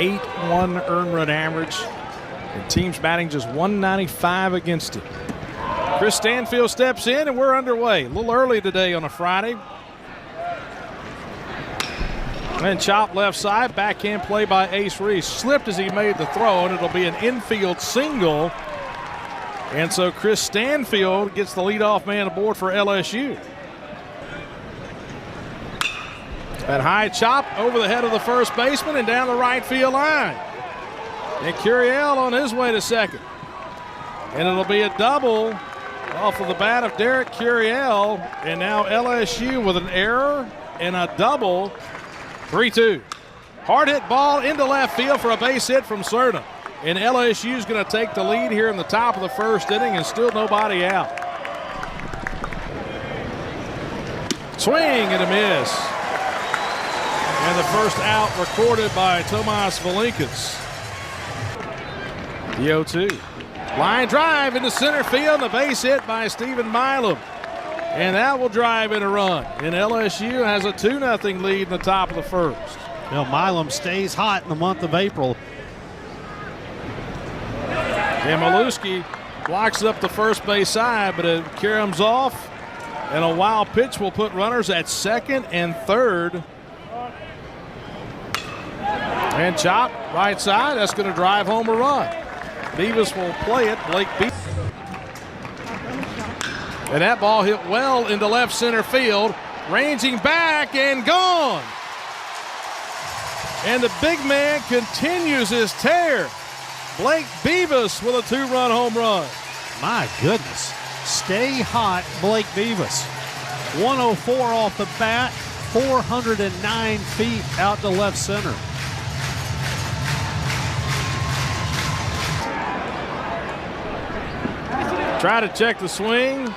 .81 earned run average. And teams batting just 195 against it. Chris Stanfield steps in, and we're underway. A little early today on a Friday. And chop left side, backhand play by Ace Reese. Slipped as he made the throw, and it'll be an infield single. And so Chris Stanfield gets the leadoff man aboard for LSU. That high chop over the head of the first baseman and down the right field line. And Curiel on his way to second. And it'll be a double off of the bat of Derek Curiel. And now LSU with an error and a double. 3-2. Hard hit ball into left field for a base hit from Cerna. And LSU's going to take the lead here in the top of the first inning and still nobody out. Swing and a miss. And the first out recorded by Tomas Valinkas. The 0-2. Line drive into center field, and a base hit by Stephen Milam. And that will drive in a run. And LSU has a 2-0 lead in the top of the first. Well, Milam stays hot in the month of April. And Maluski blocks up the first base side, but it caroms off. And a wild pitch will put runners at second and third. And chop right side. That's going to drive home a run. Beavis will play it. Blake Beavis. And that ball hit well into left center field. Ranging back and gone. And the big man continues his tear. Blake Beavis with a 2-run home run. My goodness. Stay hot, Blake Beavis. 104 off the bat, 409 feet out to left center. Try to check the swing,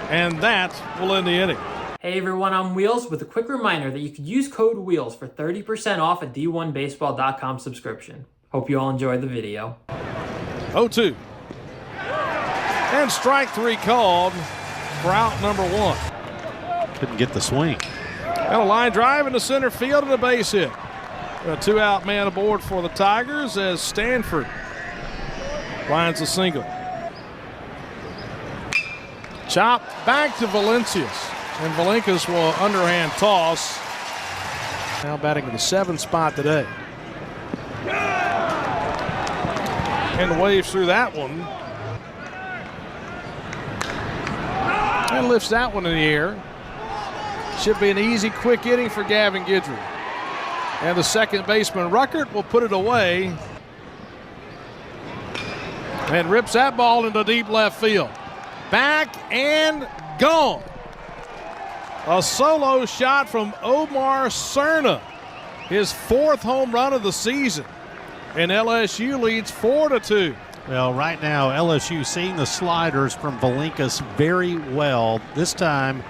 and that will end the inning. Hey everyone, I'm Wheels with a quick reminder that you could use code WHEELS for 30% off a D1Baseball.com subscription. Hope you all enjoyed the video. 0-2. And strike three called for out number one. Couldn't get the swing. And a line drive into center field and a base hit. A 2-out man aboard for the Tigers as Stanford lines a single. Chop back to Valencius. And Valinkas will underhand toss. Now batting in the 7th spot today. And waves through that one. And lifts that one in the air. Should be an easy, quick inning for Gavin Guidry. And the second baseman, Ruckert, will put it away. And rips that ball into deep left field. Back and gone. A solo shot from Omar Cerna. His 4th home run of the season. And LSU leads 4-2. Well, right now, LSU seeing the sliders from Valinkas very well. This time,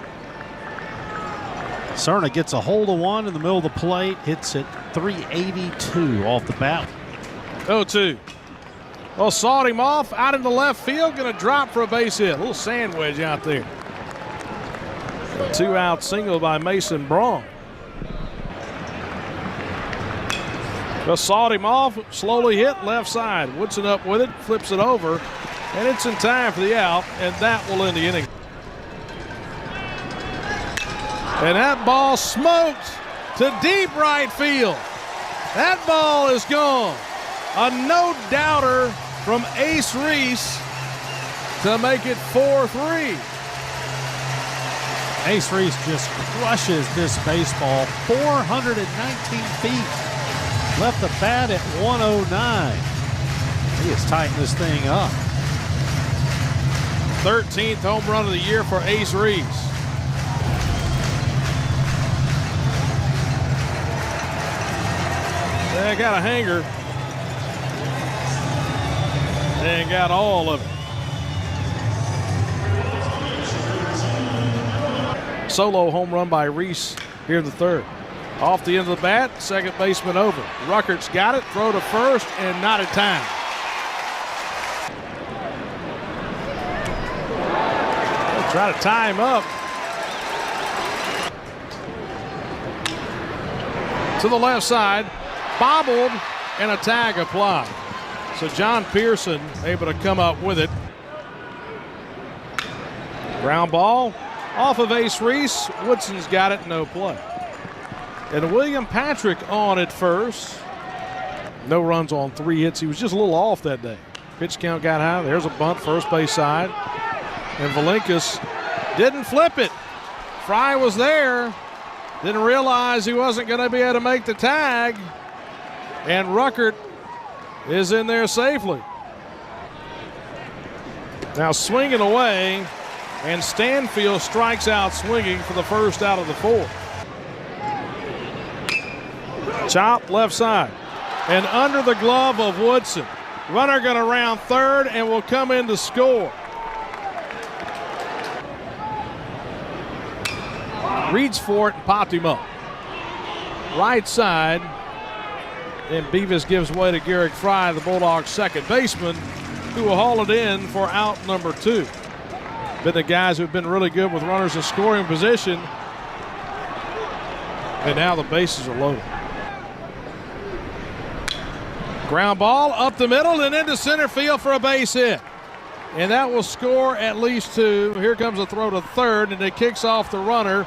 Cerna gets a hold of one in the middle of the plate, hits it 382 off the bat. 0-2. Well, sawed him off out in the left field, going to drop for a base hit. A little sand wedge out there. A 2-out single by Mason Braun. Just sawed him off, slowly hit left side. Woodson up with it, flips it over, and it's in time for the out, and that will end the inning. And that ball smoked to deep right field. That ball is gone. A no-doubter from Ace Reese to make it 4-3. Ace Reese just crushes this baseball. 419 feet. Left the bat at 109. He has tightened this thing up. 13th home run of the year for Ace Reese. They got a hanger. They got all of it. Solo home run by Reese here in the 3rd. Off the end of the bat, second baseman over. Ruckert's got it, throw to first, and not in time. They'll try to tie him up. To the left side, bobbled, and a tag applied. So John Pearson able to come up with it. Ground ball off of Ace Reese. Woodson's got it, no play. And William Patrick on at first. No runs on 3 hits. He was just a little off that day. Pitch count got high. There's a bunt first base side. And Valinkas didn't flip it. Fry was there. Didn't realize he wasn't going to be able to make the tag. And Ruckert is in there safely. Now swinging away. And Stanfield strikes out swinging for the first out of the 4th. Chop left side. And under the glove of Woodson. Runner going to round third and will come in to score. Reads for it and popped him up. Right side. And Beavis gives way to Garrick Fry, the Bulldogs' second baseman, who will haul it in for out number 2. Been the guys who've been really good with runners in scoring position. And now the bases are loaded. Ground ball up the middle and into center field for a base hit. And that will score at least 2. Here comes a throw to third, and it kicks off the runner.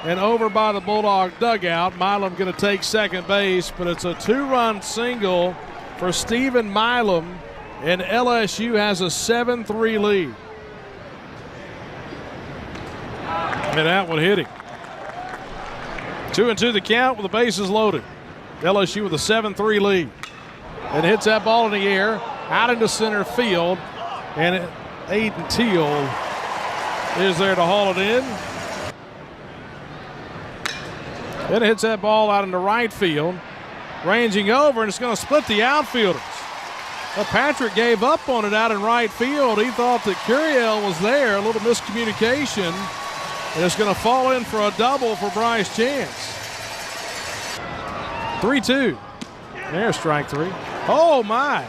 And over by the Bulldog dugout, Milam going to take second base, but it's a 2-run single for Stephen Milam, and LSU has a 7-3 lead. And that one hit him. 2-2 the count with the bases loaded. LSU with a 7-3 lead. And hits that ball in the air, out into center field, and Aiden Teal is there to haul it in. Then it hits that ball out into right field, ranging over, and it's going to split the outfielders. Well, Patrick gave up on it out in right field. He thought that Curiel was there, a little miscommunication, and it's going to fall in for a double for Bryce Chance. 3-2. There's strike 3. Oh, my.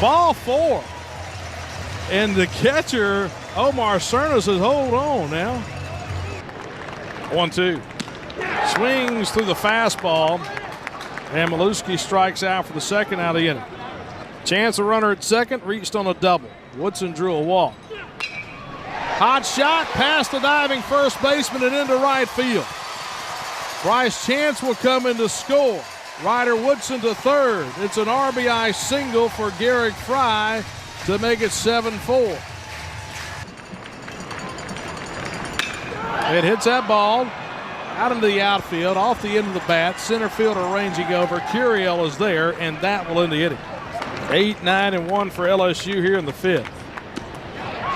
Ball 4. And the catcher, Omar Cerna, says, hold on now. 1-2. Swings through the fastball. And Maluski strikes out for the second out of the inning. Chance, a runner at second, reached on a double. Woodson drew a walk. Hot shot past the diving first baseman and into right field. Bryce Chance will come in to score. Ryder Woodson to third. It's an RBI single for Garrick Fry to make it 7-4. It hits that ball out into the outfield, off the end of the bat. Center fielder ranging over. Curiel is there, and that will end the inning. 8, 9, and 1 for LSU here in the 5th.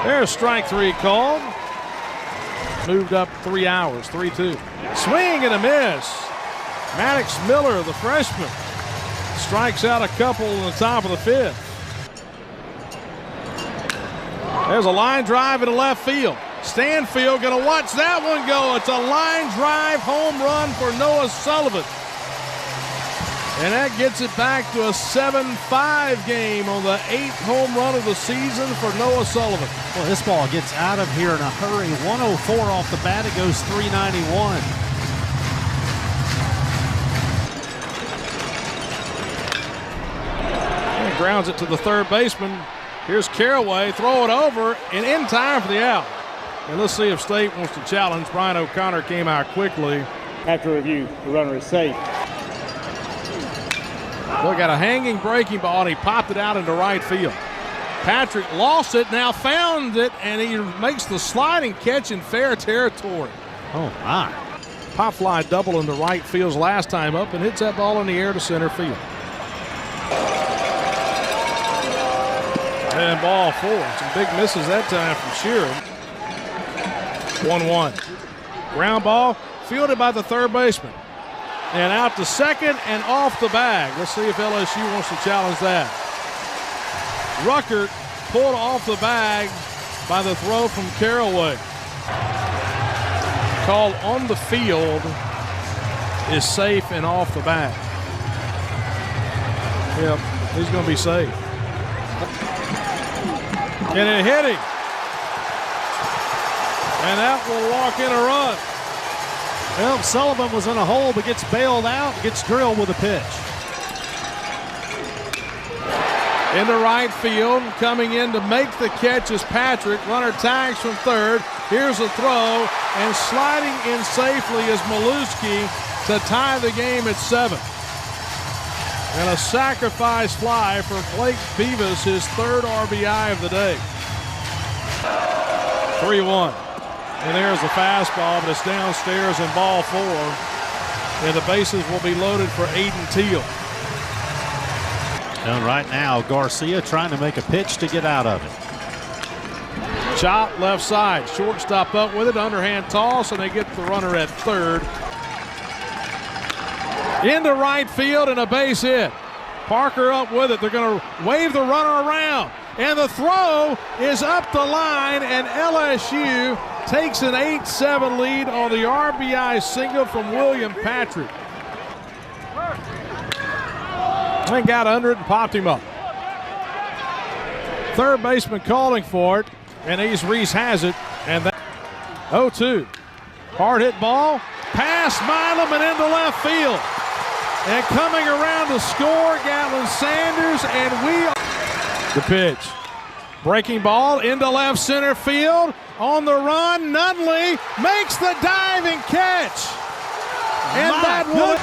There's strike 3 called. Moved up 3 hours, 3-2. Swing and a miss. Maddox Miller, the freshman, strikes out a couple in the top of the 5th. There's a line drive into left field. Stanfield going to watch that one go. It's a line drive home run for Noah Sullivan. And that gets it back to a 7-5 game on the 8th home run of the season for Noah Sullivan. Well, this ball gets out of here in a hurry. 104 off the bat. It goes 391. And grounds it to the third baseman. Here's Caraway. Throw it over and in time for the out. And let's see if State wants to challenge. Brian O'Connor came out quickly. After review, the runner is safe. Well, got a hanging breaking ball, and he popped it out into right field. Patrick lost it, now found it, and he makes the sliding catch in fair territory. Oh, my. Pop fly double into right field's last time up and hits that ball in the air to center field. And ball 4. Some big misses that time from Sheeran. 1-1. Ground ball fielded by the third baseman. And out to second and off the bag. Let's see if LSU wants to challenge that. Ruckert pulled off the bag by the throw from Caraway. Call on the field is safe and off the bag. Yep, he's going to be safe. And it hit him. And that will walk in a run. Well, Sullivan was in a hole but gets bailed out, gets drilled with a pitch. Into right field, coming in to make the catch is Patrick. Runner tags from third. Here's a throw, and sliding in safely is Maluski to tie the game at 7. And a sacrifice fly for Blake Beavis, his 3rd RBI of the day. 3-1. And there's the fastball, but it's downstairs in ball 4. And the bases will be loaded for Aiden Teal. And right now, Garcia trying to make a pitch to get out of it. Chop left side. Shortstop up with it. Underhand toss, and they get the runner at third. Into right field and a base hit. Parker up with it. They're going to wave the runner around. And the throw is up the line, and LSU takes an 8-7 lead on the RBI single from William Patrick. And got under it and popped him up. Third baseman calling for it, and Reese has it, and that 0-2. Hard hit ball, past Milam and into left field. And coming around to score, Gatlin Sanders, and the pitch. Breaking ball into left center field. On the run, Nunley makes the diving catch. And that one.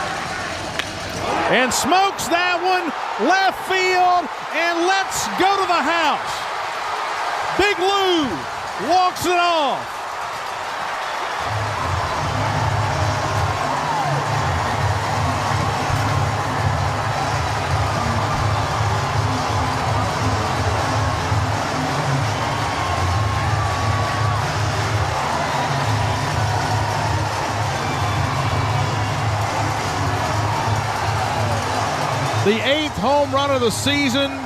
And smokes that one left field, and let's go to the house. Big Lou walks it off. The 8th home run of the season